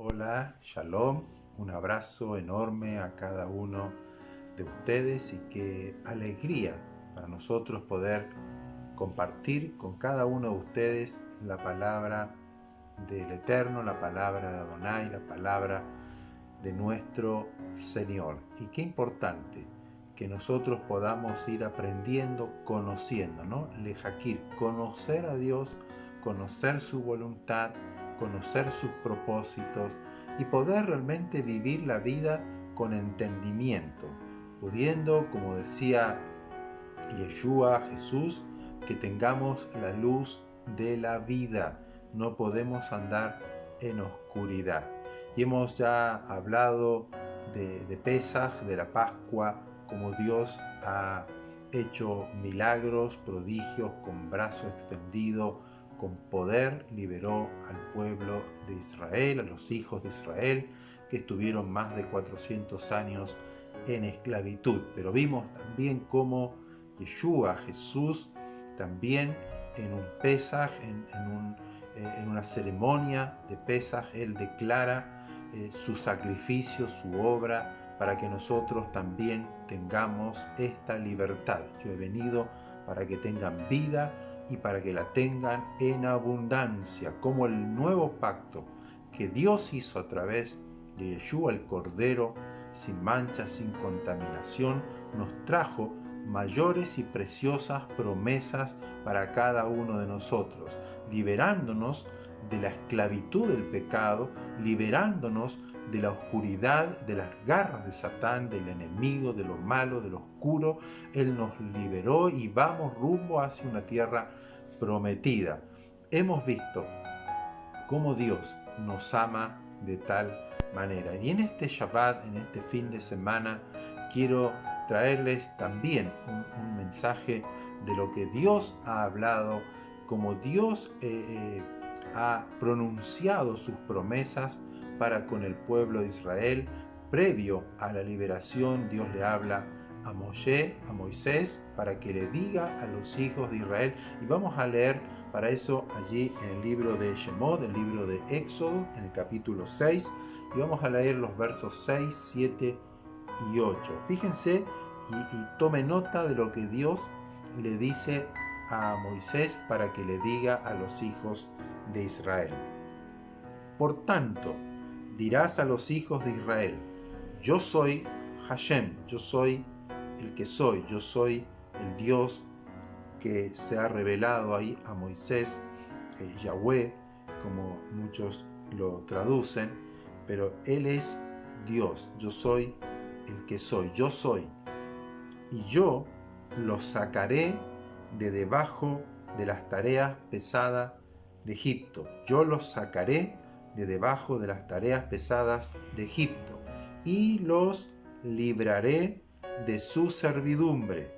Hola, Shalom, un abrazo enorme a cada uno de ustedes y qué alegría para nosotros poder compartir con cada uno de ustedes la palabra del Eterno, la palabra de Adonai, la palabra de nuestro Señor. Y qué importante que nosotros podamos ir aprendiendo, conociendo, ¿no? Lejakir, conocer a Dios, conocer su voluntad, conocer sus propósitos y poder realmente vivir la vida con entendimiento, pudiendo, como decía Yeshua, Jesús, que tengamos la luz de la vida. No podemos andar en oscuridad. Y hemos ya hablado de Pesaj, de la Pascua, como Dios ha hecho milagros, prodigios, con brazo extendido, con poder, liberó al pueblo de Israel, a los hijos de Israel, que estuvieron más de 400 años en esclavitud. Pero vimos también cómo Yeshua, Jesús, también en un Pesaj, en una ceremonia de Pesaj, Él declara su sacrificio, su obra, para que nosotros también tengamos esta libertad. Yo he venido para que tengan vida y para que la tengan en abundancia, como el nuevo pacto que Dios hizo a través de Yeshua, el Cordero, sin mancha, sin contaminación, nos trajo mayores y preciosas promesas para cada uno de nosotros, liberándonos de la esclavitud del pecado, liberándonos de la oscuridad, de las garras de Satán, del enemigo, de lo malo, de lo oscuro. Él nos liberó y vamos rumbo hacia una tierra prometida. Hemos visto cómo Dios nos ama de tal manera. Y en este Shabbat, en este fin de semana, quiero traerles también un mensaje de lo que Dios ha hablado, como Dios ha pronunciado sus promesas para con el pueblo de Israel. Previo a la liberación, Dios le habla a Moisés, para que le diga a los hijos de Israel. Y vamos a leer para eso allí en el libro de Shemot, el libro de Éxodo, en el capítulo 6, y vamos a leer los versos 6, 7 y 8. Fíjense y tome nota de lo que Dios le dice a Moisés para que le diga a los hijos de Israel. Por tanto, dirás a los hijos de Israel: yo soy Hashem, yo soy el que soy, yo soy el Dios que se ha revelado ahí a Moisés, Yahweh, como muchos lo traducen, pero Él es Dios, yo soy el que soy, yo soy. Y yo los sacaré de debajo de las tareas pesadas de Egipto. Yo los sacaré de debajo de las tareas pesadas de Egipto y los libraré de su servidumbre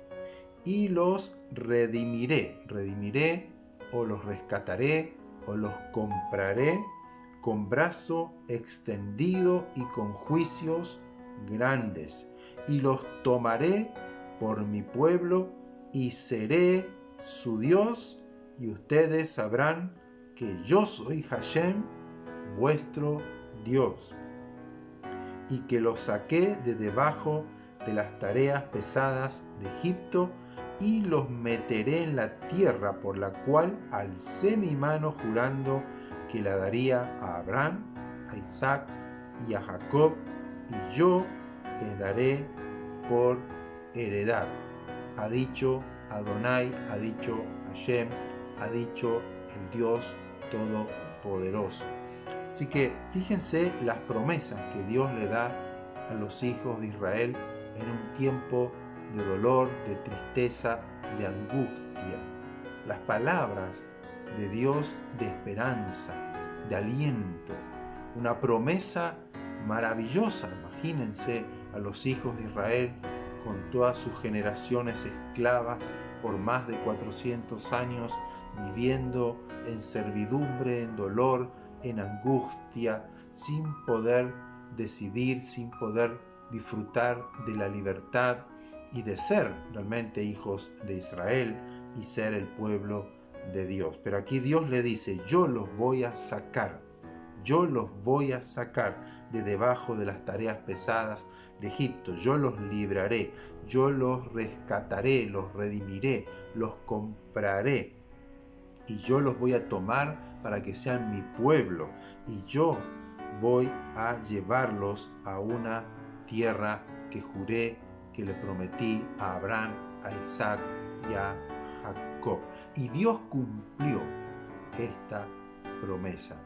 y los redimiré o los rescataré o los compraré con brazo extendido y con juicios grandes, y los tomaré por mi pueblo y seré su Dios, y ustedes sabrán que yo soy Hashem, vuestro Dios, y que los saqué de debajo de las tareas pesadas de Egipto, y los meteré en la tierra por la cual alcé mi mano jurando que la daría a Abraham, a Isaac y a Jacob, y yo les daré por heredad. Ha dicho Adonai, ha dicho Hashem, ha dicho el Dios Todopoderoso. Así que fíjense las promesas que Dios le da a los hijos de Israel en un tiempo de dolor, de tristeza, de angustia. Las palabras de Dios de esperanza, de aliento. Una promesa maravillosa. Imagínense a los hijos de Israel con todas sus generaciones esclavas por más de 400 años, viviendo en servidumbre, en dolor, en angustia, sin poder decidir, sin poder disfrutar de la libertad y de ser realmente hijos de Israel y ser el pueblo de Dios. Pero aquí Dios le dice: yo los voy a sacar, Yo los voy a sacar de debajo de las tareas pesadas de Egipto. Yo los libraré, yo los rescataré, los redimiré, los compraré. Y yo los voy a tomar para que sean mi pueblo. Y yo voy a llevarlos a una tierra que juré, que le prometí a Abraham, a Isaac y a Jacob. Y Dios cumplió esta promesa.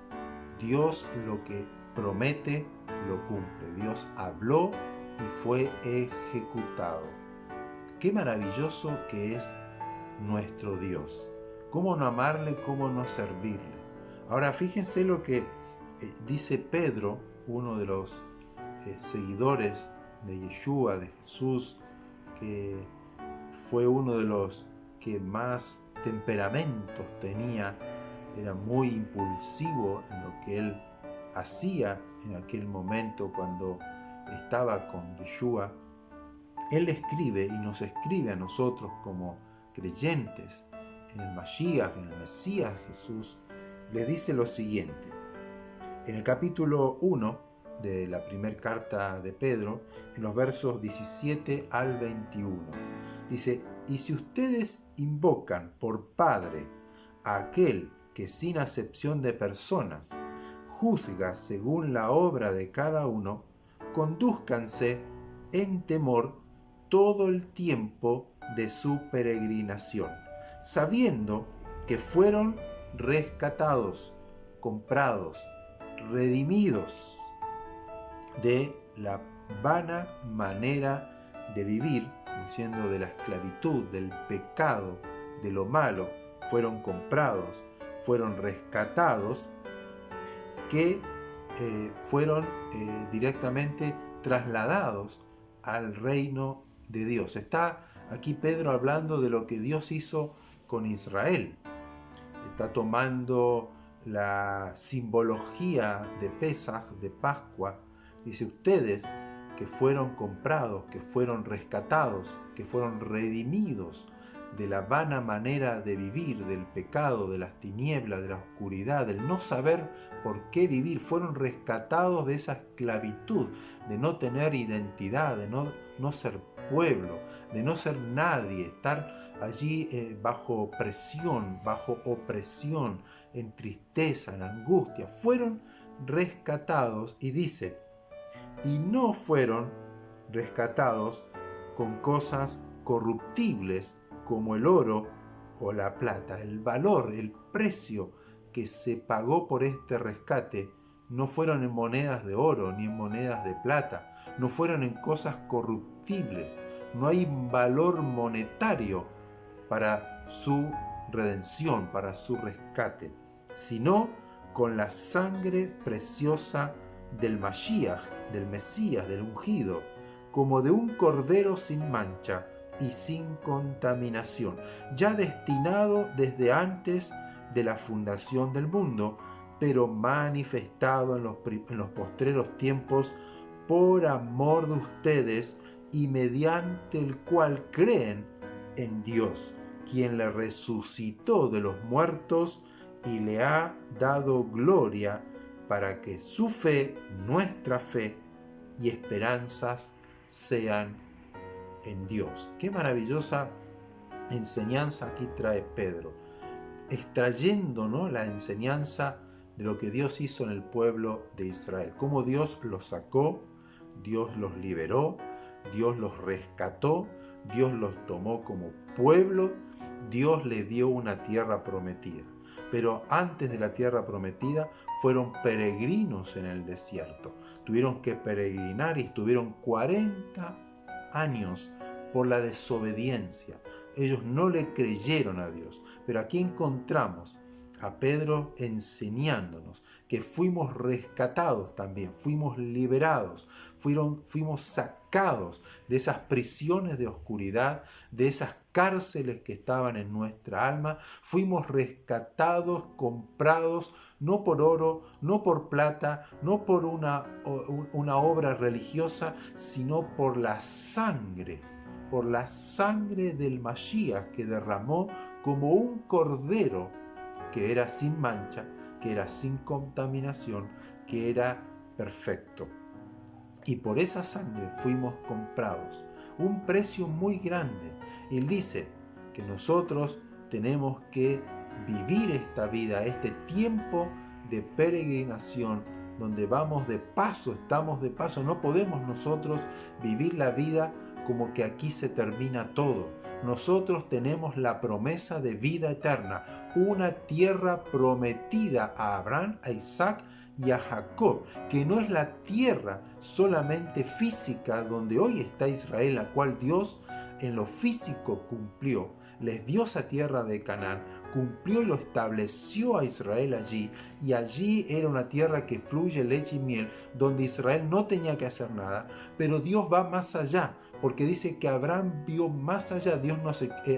Dios lo que promete lo cumple. Dios habló y fue ejecutado. Qué maravilloso que es nuestro Dios. ¿Cómo no amarle? ¿Cómo no servirle? Ahora fíjense lo que dice Pedro, uno de los seguidores de Yeshua, de Jesús, que fue uno de los que más temperamentos tenía, era muy impulsivo en lo que él hacía en aquel momento cuando estaba con Yeshua. Él escribe y nos escribe a nosotros como creyentes en el Mashiach, en el Mesías Jesús. Le dice lo siguiente, en el capítulo 1 de la primera carta de Pedro, en los versos 17 al 21, dice: y si ustedes invocan por Padre a aquel que sin acepción de personas juzga según la obra de cada uno, condúzcanse en temor todo el tiempo de su peregrinación, sabiendo que fueron rescatados, comprados, redimidos de la vana manera de vivir, diciendo de la esclavitud, del pecado, de lo malo. Fueron comprados, fueron rescatados, que fueron directamente trasladados al reino de Dios. Está aquí Pedro hablando de lo que Dios hizo con Israel. Está tomando la simbología de Pesaj, de Pascua. Dice: ustedes que fueron comprados, que fueron rescatados, que fueron redimidos de la vana manera de vivir, del pecado, de las tinieblas, de la oscuridad, del no saber por qué vivir, fueron rescatados de esa esclavitud, de no tener identidad, de no ser pueblo, de no ser nadie, estar allí bajo presión, bajo opresión, en tristeza, en angustia. Fueron rescatados, y dice: y no fueron rescatados con cosas corruptibles como el oro o la plata. El valor, el precio que se pagó por este rescate no fueron en monedas de oro ni en monedas de plata, no fueron en cosas corruptibles. No hay valor monetario para su redención, para su rescate, sino con la sangre preciosa del Mashiach, del Mesías, del ungido, como de un cordero sin mancha y sin contaminación, ya destinado desde antes de la fundación del mundo, pero manifestado en los postreros tiempos por amor de ustedes, y mediante el cual creen en Dios, quien le resucitó de los muertos y le ha dado gloria, para que su fe, nuestra fe y esperanzas sean en Dios. Qué maravillosa enseñanza aquí trae Pedro, extrayendo, ¿no?, la enseñanza de lo que Dios hizo en el pueblo de Israel, cómo Dios los sacó, Dios los liberó, Dios los rescató, Dios los tomó como pueblo, Dios les dio una tierra prometida. Pero antes de la tierra prometida fueron peregrinos en el desierto. Tuvieron que peregrinar y estuvieron 40 años por la desobediencia. Ellos no le creyeron a Dios. Pero aquí encontramos a Pedro enseñándonos que fuimos rescatados también, fuimos liberados, fuimos sacados de esas prisiones de oscuridad, de esas cárceles que estaban en nuestra alma. Fuimos rescatados, comprados, no por oro, no por plata, no por una obra religiosa, sino por la sangre del Mashiach, que derramó como un cordero, que era sin mancha, que era sin contaminación, que era perfecto. Y por esa sangre fuimos comprados. Un precio muy grande. Él dice que nosotros tenemos que vivir esta vida, este tiempo de peregrinación, donde vamos de paso, estamos de paso. No podemos nosotros vivir la vida como que aquí se termina todo. Nosotros tenemos la promesa de vida eterna, una tierra prometida a Abraham, a Isaac y a Jacob, que no es la tierra solamente física donde hoy está Israel, la cual Dios en lo físico cumplió. Les dio esa tierra de Canaán, cumplió y lo estableció a Israel allí, y allí era una tierra que fluye leche y miel, donde Israel no tenía que hacer nada, pero Dios va más allá, porque dice que Abraham vio más allá.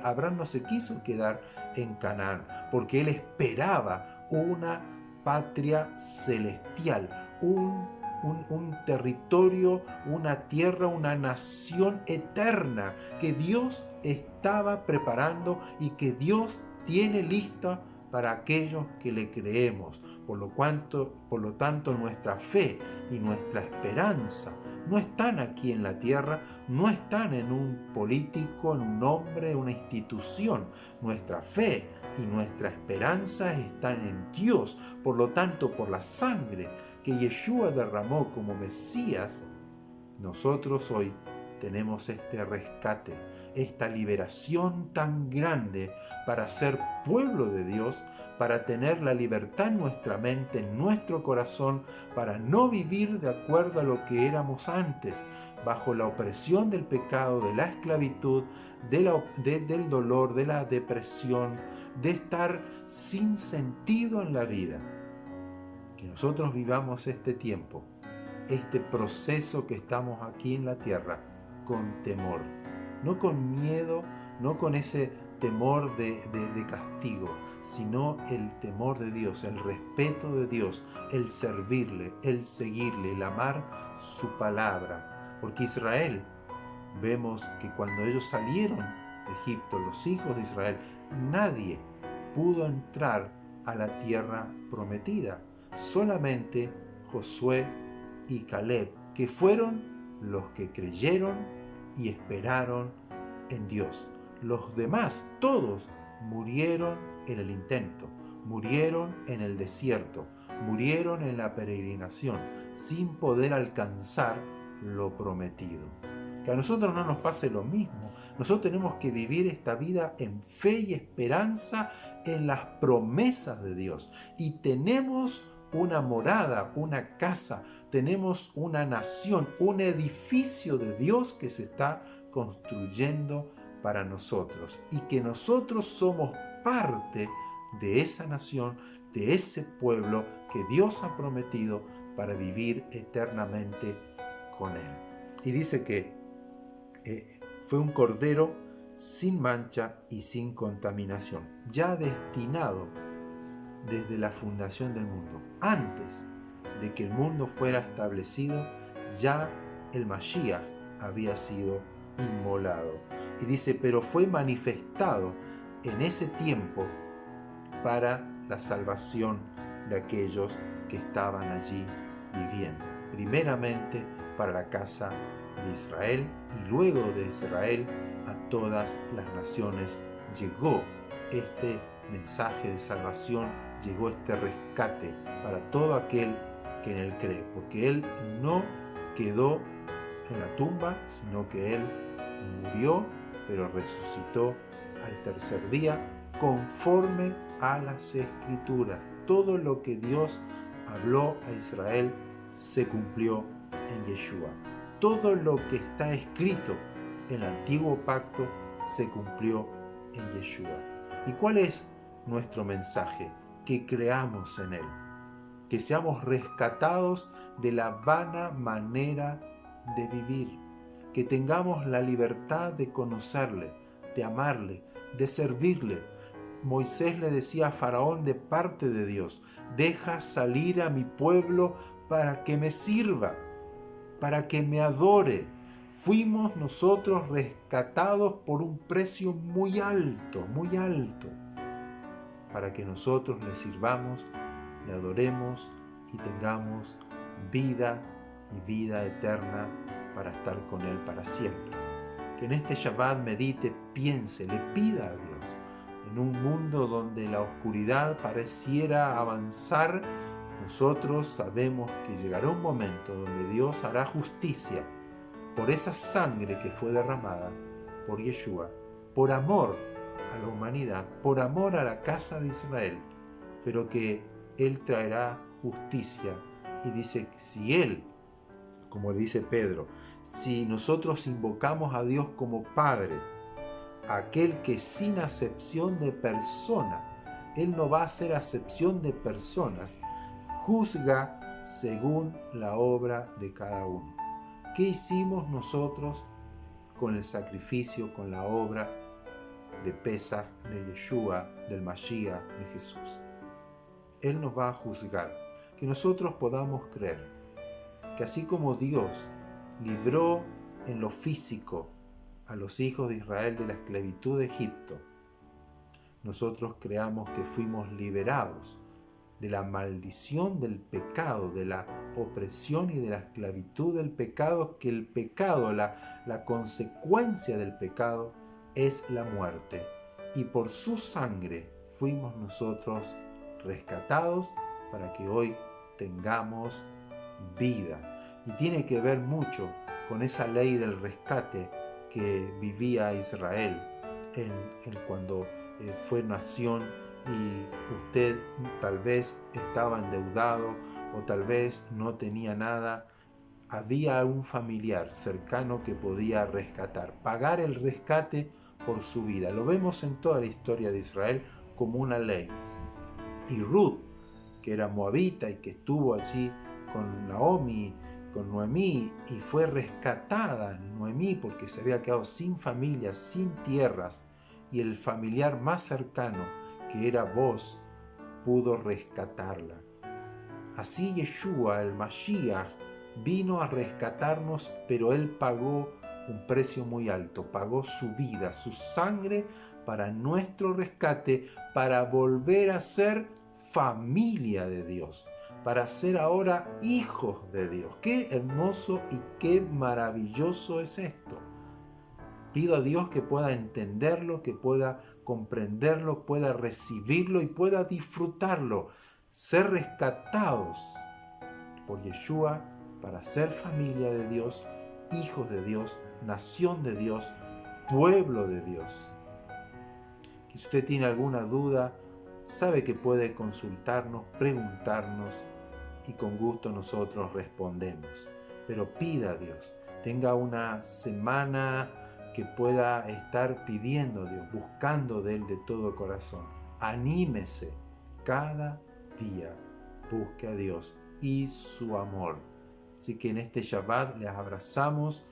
Abraham no se quiso quedar en Canaán, porque él esperaba una patria celestial, un territorio, una tierra, una nación eterna que Dios estaba preparando y que Dios tiene lista para aquellos que le creemos. Por lo tanto, nuestra fe y nuestra esperanza no están aquí en la tierra, no están en un político, en un hombre, en una institución. Nuestra fe y nuestra esperanza están en Dios. Por lo tanto, por la sangre que Yeshua derramó como Mesías, nosotros hoy tenemos este rescate, esta liberación tan grande para ser pueblo de Dios, para tener la libertad en nuestra mente, en nuestro corazón, para no vivir de acuerdo a lo que éramos antes, bajo la opresión del pecado, de la esclavitud, del dolor, de la depresión, de estar sin sentido en la vida. Que nosotros vivamos este tiempo, este proceso que estamos aquí en la tierra, con temor, no con miedo, no con ese temor de castigo, sino el temor de Dios, el respeto de Dios, el servirle, el seguirle, el amar su palabra. Porque Israel, vemos que cuando ellos salieron de Egipto, los hijos de Israel, nadie pudo entrar a la tierra prometida, solamente Josué y Caleb, que fueron los que creyeron y esperaron en Dios. Los demás, todos, murieron en el intento, murieron en el desierto, murieron en la peregrinación, sin poder alcanzar lo prometido. Que a nosotros no nos pase lo mismo. Nosotros tenemos que vivir esta vida en fe y esperanza en las promesas de Dios. Y tenemos una morada, una casa, tenemos una nación, un edificio de Dios que se está construyendo para nosotros, y que nosotros somos parte de esa nación, de ese pueblo que Dios ha prometido para vivir eternamente con Él. Y dice que fue un cordero sin mancha y sin contaminación, ya destinado desde la fundación del mundo. Antes de que el mundo fuera establecido, ya el Mashiach había sido inmolado. Y dice, pero fue manifestado en ese tiempo para la salvación de aquellos que estaban allí viviendo. Primeramente para la casa de Israel, y luego de Israel a todas las naciones llegó este mensaje de salvación, llegó este rescate para todo aquel que en él cree, porque él no quedó en la tumba, sino que él murió, pero resucitó al tercer día conforme a las Escrituras. Todo lo que Dios habló a Israel se cumplió en Yeshua. Todo lo que está escrito en el antiguo pacto se cumplió en Yeshua. ¿Y cuál es nuestro mensaje? Que creamos en Él, que seamos rescatados de la vana manera de vivir, que tengamos la libertad de conocerle, de amarle, de servirle. Moisés le decía a Faraón de parte de Dios, deja salir a mi pueblo para que me sirva, para que me adore. Fuimos nosotros rescatados por un precio muy alto, para que nosotros le sirvamos, le adoremos y tengamos vida y vida eterna para estar con Él para siempre. Que en este Shabbat medite, piense, le pida a Dios. En un mundo donde la oscuridad pareciera avanzar, nosotros sabemos que llegará un momento donde Dios hará justicia por esa sangre que fue derramada por Yeshua, por amor a la humanidad, por amor a la casa de Israel, pero que Él traerá justicia. Y dice que si Él, como le dice Pedro, si nosotros invocamos a Dios como Padre, aquel que sin acepción de persona, Él no va a hacer acepción de personas, juzga según la obra de cada uno. ¿Qué hicimos nosotros con el sacrificio, con la obra de Pesaj, de Yeshua, del Mashiach, de Jesús? Él nos va a juzgar. Que nosotros podamos creer que así como Dios libró en lo físico a los hijos de Israel de la esclavitud de Egipto, nosotros creamos que fuimos liberados de la maldición del pecado, de la opresión y de la esclavitud del pecado, que el pecado, la consecuencia del pecado es la muerte. Y por su sangre fuimos nosotros rescatados para que hoy tengamos vida. Y tiene que ver mucho con esa ley del rescate que vivía Israel cuando fue nación, y usted tal vez estaba endeudado o tal vez no tenía nada. Había un familiar cercano que podía rescatar, pagar el rescate por su vida. Lo vemos en toda la historia de Israel como una ley. Y Ruth, que era moabita y que estuvo allí con Naomi, con Noemí, y fue rescatada Noemí porque se había quedado sin familia, sin tierras, y el familiar más cercano, que era Boz, pudo rescatarla. Así Yeshua, el Mashiach, vino a rescatarnos, pero Él pagó un precio muy alto, pagó su vida, su sangre para nuestro rescate, para volver a ser familia de Dios, para ser ahora hijos de Dios. Qué hermoso y qué maravilloso es esto. Pido a Dios que pueda entenderlo, que pueda comprenderlo, pueda recibirlo y pueda disfrutarlo. Ser rescatados por Yeshua para ser familia de Dios, hijos de Dios, nación de Dios, pueblo de Dios. Que si usted tiene alguna duda, sabe que puede consultarnos, preguntarnos y con gusto nosotros respondemos. Pero pida a Dios, tenga una semana que pueda estar pidiendo a Dios, buscando de Él de todo corazón. Anímese cada día, busque a Dios y su amor. Así que en este Shabbat les abrazamos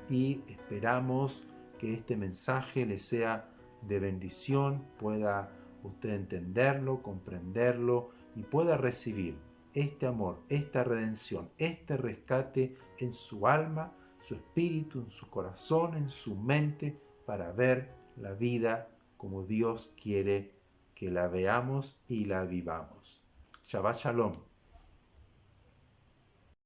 y esperamos que este mensaje les sea de bendición, pueda usted entenderlo, comprenderlo y pueda recibir este amor, esta redención, este rescate en su alma, su espíritu, en su corazón, en su mente, para ver la vida como Dios quiere que la veamos y la vivamos. Shabbat Shalom.